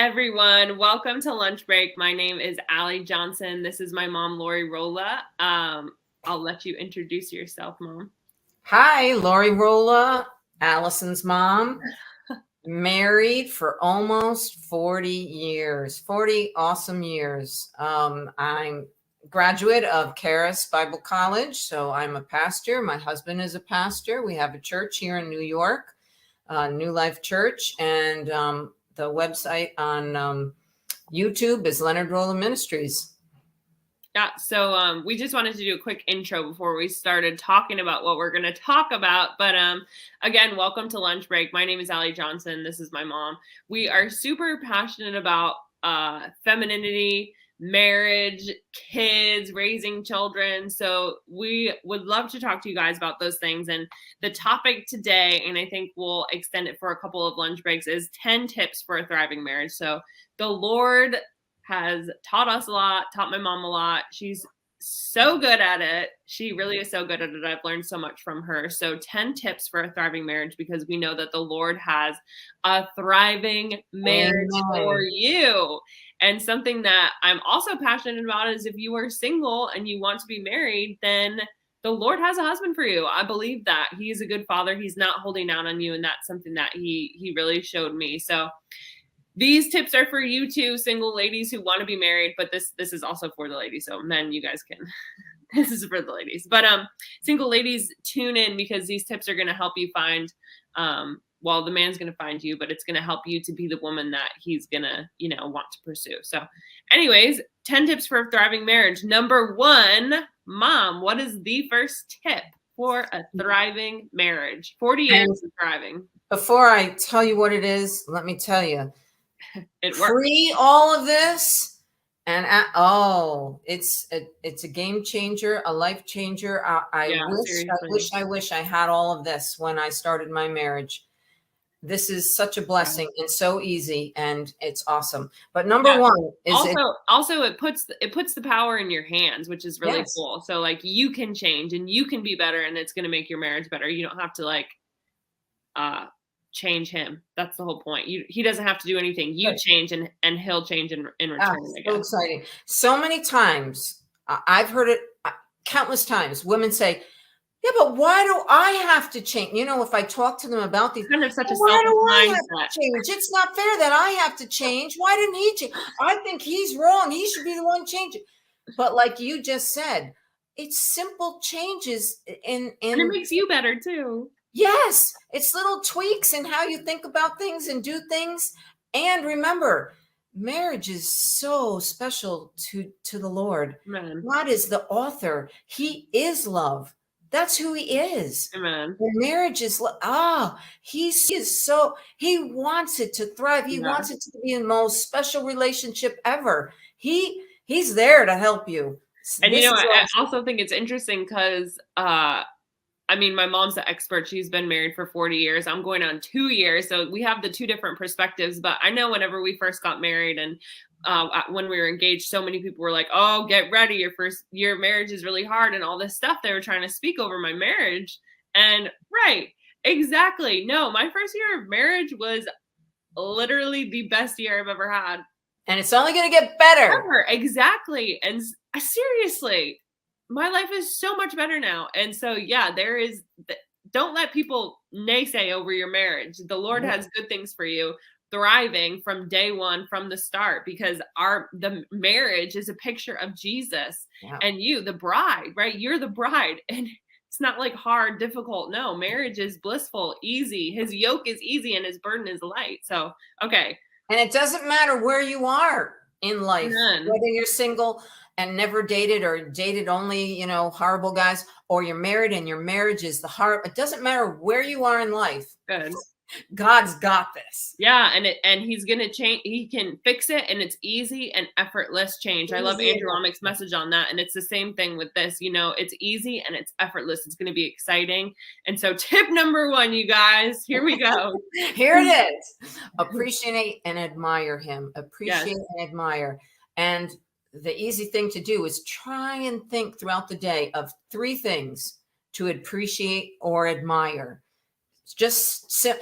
everyone. Welcome to Lunch Break. My name is Allie Johnson. This is my mom, Lori Rolla. I'll let you introduce yourself, Mom. Hi, Lori Rolla, Allyson's mom. Married for almost 40 years, 40 awesome years. I'm graduate of Charis Bible College, so I'm a pastor. My husband is a pastor. We have a church here in New York, New Life Church, and the website on YouTube is Leonard Rolla Ministries. Yeah, so we just wanted to do a quick intro before we started talking about what we're going to talk about. But again, welcome to Lunch Break. My name is Allie Johnson. This is my mom. We are super passionate about femininity, marriage, kids, raising children. So we would love to talk to you guys about those things. And the topic today, and I think we'll extend it for a couple of lunch breaks, is 10 tips for a thriving marriage. So the Lord has taught us a lot, taught my mom a lot. She's so good at it. She really is so good at it. I've learned so much from her. So 10 tips for a thriving marriage, because we know that the Lord has a thriving marriage for you. And something that I'm also passionate about is if you are single and you want to be married, then the Lord has a husband for you. I believe that. He's a good father. He's not holding out on you. And that's something that he really showed me. So these tips are for you too, single ladies who want to be married, but this is also for the ladies. So men, you guys can, this is for the ladies, but single ladies, tune in, because these tips are going to help you find, well, the man's going to find you, but it's going to help you to be the woman that he's going to, want to pursue. So anyways, 10 tips for a thriving marriage. Number 1, Mom, what is the first tip for a thriving marriage? 40 years of thriving. Before I tell you what it is, let me tell you, it works. Free all of this, and it's a game changer, a life changer. I wish I had all of this when I started my marriage. This is such a blessing and so easy, and it's awesome. But number 1 is also it puts the power in your hands, which is really cool. So like you can change and you can be better, and it's going to make your marriage better. You don't have to change him. That's the whole point. He doesn't have to do anything. You change and he'll change in return. So exciting. So many times I've heard it countless times. Women say, yeah, but why do I have to change? If I talk to them about these, kind of such a why do I have to change? It's not fair that I have to change. Why didn't he change? I think he's wrong. He should be the one changing. But like you just said, it's simple changes and it makes you better too. Yes, it's little tweaks in how you think about things and do things. And remember, marriage is so special to the Lord. Amen. God is the author. He is love. That's who he is. Amen. And marriage is he wants it to thrive. He wants it to be the most special relationship ever. He's there to help you. And I also think it's interesting because my mom's the expert. She's been married for 40 years. I'm going on 2 years. So we have the 2 different perspectives. But I know whenever we first got married and when we were engaged, so many people were like, oh, get ready. Your first year of marriage is really hard and all this stuff. They were trying to speak over my marriage. And right, exactly. No, my first year of marriage was literally the best year I've ever had. And it's only going to get better. Ever. Exactly. And seriously, my life is so much better now. And so, don't let people naysay over your marriage. The Lord has good things for you, thriving from day one, from the start, because the marriage is a picture of Jesus and you, the bride, right? You're the bride, and it's not like hard, difficult. No, marriage is blissful, easy. His yoke is easy and his burden is light. So, okay. And it doesn't matter where you are in life, whether you're single and never dated or dated only, horrible guys, or you're married and your marriage is the heart. It doesn't matter where you are in life. Good. God's got this. Yeah. And he's going to change. He can fix it, and it's easy and effortless change. I love Andrew Wommack's message on that. And it's the same thing with this, it's easy and it's effortless. It's going to be exciting. And so tip number 1, you guys, here we go. Here it is. Appreciate and admire him. Appreciate and admire. And the easy thing to do is try and think throughout the day of 3 things to appreciate or admire.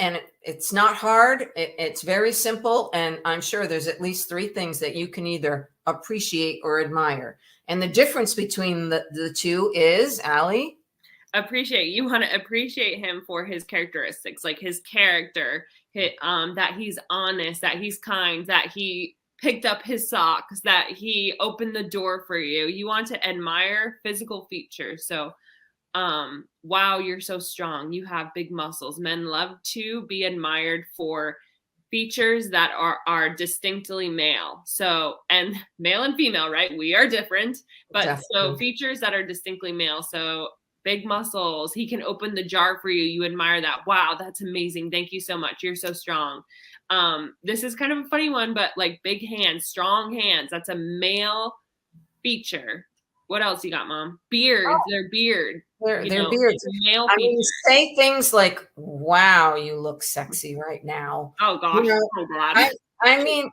and it's not hard. It's very simple. And I'm sure there's at least 3 things that you can either appreciate or admire. And the difference between the two is, Allie? Appreciate. You want to appreciate him for his characteristics, like his character, that he's honest, that he's kind, that he picked up his socks, that he opened the door for you. You want to admire physical features. So, wow, you're so strong. You have big muscles. Men love to be admired for features that are distinctly male. So, and male and female, right? We are different, but Definitely. So features that are distinctly male. So big muscles, he can open the jar for you. You admire that. Wow, that's amazing. Thank you so much. You're so strong. This is kind of a funny one, but like big hands, strong hands. That's a male feature. What else you got, Mom? Beards, their beard. Their beards. Male I feature. mean, say things like, wow, you look sexy right now. Oh gosh, so glad. I mean,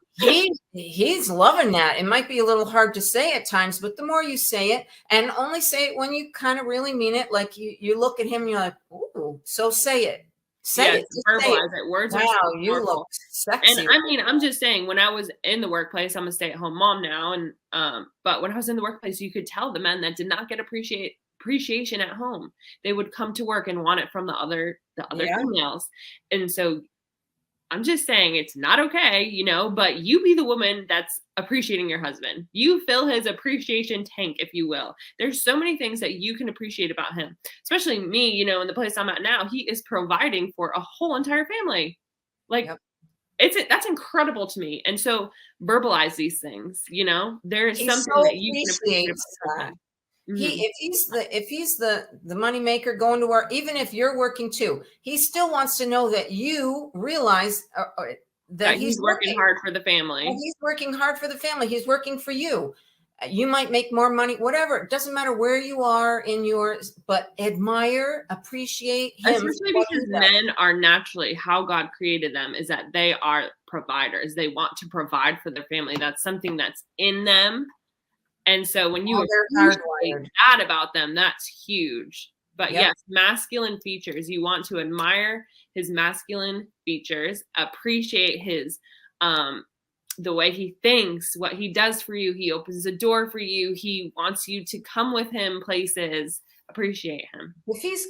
he's loving that. It might be a little hard to say at times, but the more you say it, and only say it when you kind of really mean it, like you look at him and you're like, ooh, so say it. Say it. Verbalize it. Words wow, are so you powerful. Look sexy. And I mean, I'm just saying, when I was in the workplace, I'm a stay-at-home mom now, and but when I was in the workplace, you could tell the men that did not get appreciation at home. They would come to work and want it from the other females. And so I'm just saying it's not okay, but you be the woman that's appreciating your husband. You fill his appreciation tank, if you will. There's so many things that you can appreciate about him, especially me, in the place I'm at now. He is providing for a whole entire family. Like, that's incredible to me. And so verbalize these things, there is something that you can appreciate about him. Mm-hmm. If he's the money maker going to work, even if you're working too, he still wants to know that you realize that he's working hard for the family. He's working hard for the family. He's working for you. You might make more money, whatever. It doesn't matter where you are in yours, but admire, appreciate him. Especially because men are naturally, how God created them is that they are providers. They want to provide for their family. That's something that's in them. And so when you appreciate that about them, that's huge. But yes, masculine features. You want to admire his masculine features, appreciate his, the way he thinks, what he does for you. He opens the door for you. He wants you to come with him places. Appreciate him. If he's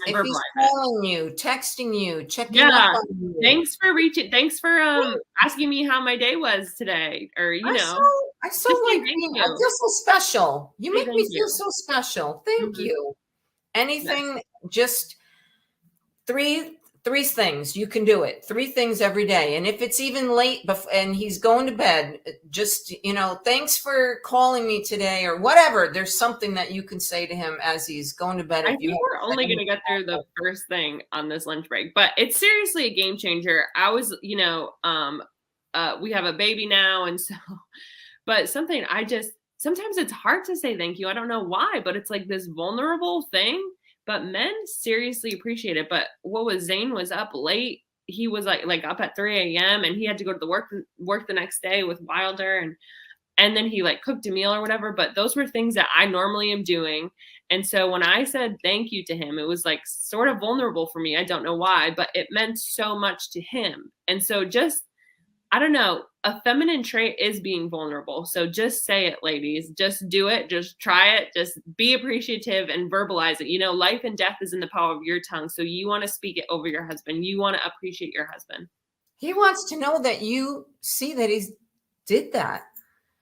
calling you, texting you, checking up on you. Thanks for reaching. Thanks for asking me how my day was today. Or I feel so special. You make me feel so special. Thank you. Anything, just three things. You can do it. 3 things every day. And if it's even late and he's going to bed, just, thanks for calling me today or whatever. There's something that you can say to him as he's going to bed. I think we're only going to get through the first thing on this lunch break, but it's seriously a game changer. I was, we have a baby now. And so, but sometimes it's hard to say thank you. I don't know why, but it's like this vulnerable thing. But men seriously appreciate it. But Zane was up late. He was like up at 3 a.m. and he had to go to the work the next day with Wilder. And then he like cooked a meal or whatever. But those were things that I normally am doing. And so when I said thank you to him, it was like sort of vulnerable for me. I don't know why, but it meant so much to him. And so I don't know, a feminine trait is being vulnerable. So just say it, ladies. Just do it. Just try it. Just be appreciative and verbalize it. Life and death is in the power of your tongue. So you want to speak it over your husband. You want to appreciate your husband. He wants to know that you see that he did that.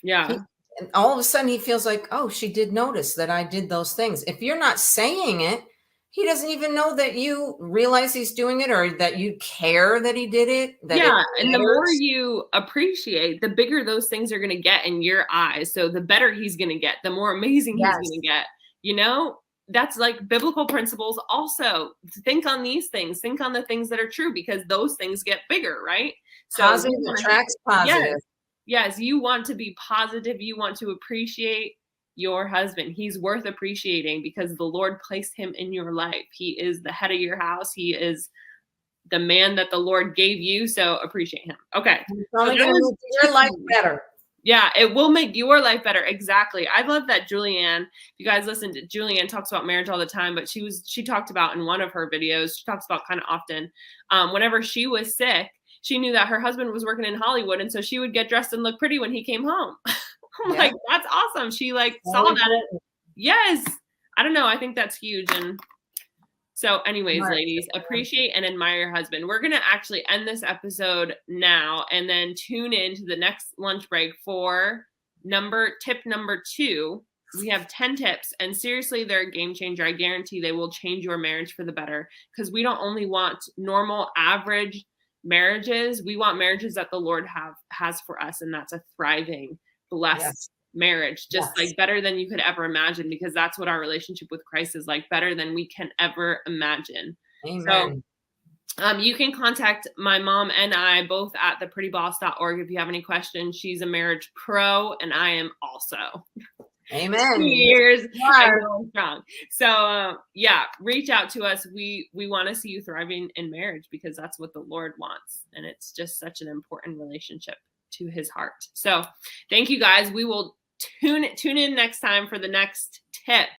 Yeah. And all of a sudden he feels like, oh, she did notice that I did those things. If you're not saying it, he doesn't even know that you realize he's doing it or that you care that he did it. And the more you appreciate, the bigger those things are going to get in your eyes. So the better he's going to get, the more amazing he's going to get. That's like biblical principles. Also, think on these things. Think on the things that are true because those things get bigger, right? So positive attracts positive. Yes, you want to be positive. You want to appreciate your husband. He's worth appreciating because the Lord placed him in your life. He is the head of your house. He is the man that the Lord gave you. So appreciate him. Okay. It's only going to make your life better. Yeah, it will make your life better. Exactly. I love that Julieann, if you guys listen to Julieann talks about marriage all the time, but she talked about in one of her videos, she talks about kind of often, whenever she was sick, she knew that her husband was working in Hollywood. And so she would get dressed and look pretty when he came home. I'm like, that's awesome. She like saw that. Yes. I don't know. I think that's huge. And so anyways, ladies, appreciate and admire your husband. We're going to actually end this episode now and then tune in to the next lunch break for tip number 2. We have 10 tips, and seriously, they're a game changer. I guarantee they will change your marriage for the better, because we don't only want normal, average marriages. We want marriages that the Lord has for us, and that's a thriving, blessed marriage, just like better than you could ever imagine, because that's what our relationship with Christ is like, better than we can ever imagine. Amen. So you can contact my mom and I both at theprettyboss.org if you have any questions. She's a marriage pro, and I am also. Amen. 2 years and going strong. So reach out to us. We want to see you thriving in marriage, because that's what the Lord wants, and it's just such an important relationship to his heart. So thank you guys. We will tune in next time for the next tip.